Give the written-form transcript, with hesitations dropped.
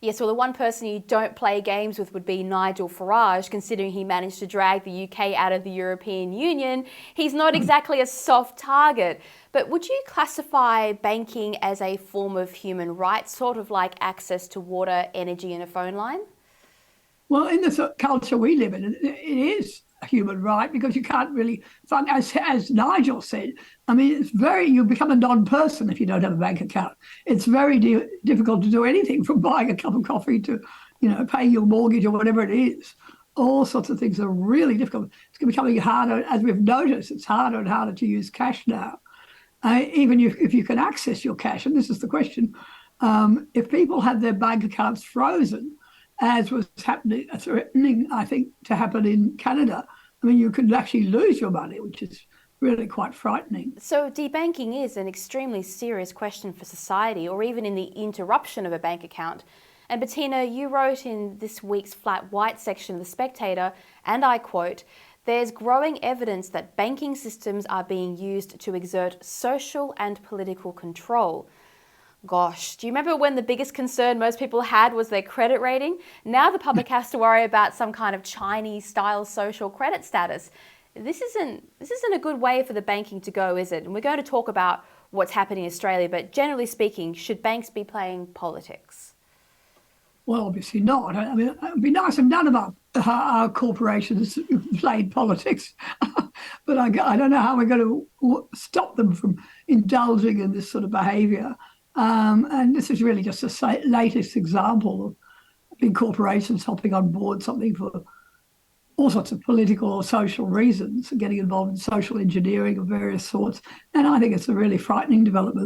Yes, well, the one person you don't play games with would be Nigel Farage, considering he managed to drag the UK out of the European Union. He's not exactly a soft target. But would you classify banking as a form of human rights, sort of like access to water, energy, and a phone line? Well, in the sort of culture we live in, it is a human right because you can't really fund, as Nigel said. I mean, it's very, you become a non-person if you don't have a bank account. It's very difficult to do anything from buying a cup of coffee to, paying your mortgage or whatever it is. All sorts of things are really difficult. It's becoming harder, as we've noticed, it's harder and harder to use cash now. Even if you can access your cash, and this is the question, if people have their bank accounts frozen, as was threatening, I think, to happen in Canada, I mean, you could actually lose your money, which is really quite frightening. So debanking is an extremely serious question for society, or even in the interruption of a bank account. And Bettina, you wrote in this week's Flat White section of The Spectator, and I quote, "There's growing evidence that banking systems are being used to exert social and political control." Gosh, do you remember when the biggest concern most people had was their credit rating? Now the public has to worry about some kind of Chinese-style social credit status. This isn't a good way for the banking to go, is it? And we're going to talk about what's happening in Australia, but generally speaking, should banks be playing politics? Well, obviously not. I mean, it would be nice if none of our corporations played politics, but I don't know how we're going to stop them from indulging in this sort of behaviour. And this is really just a latest example of big corporations hopping on board something for all sorts of political or social reasons, getting involved in social engineering of various sorts. And I think it's a really frightening development.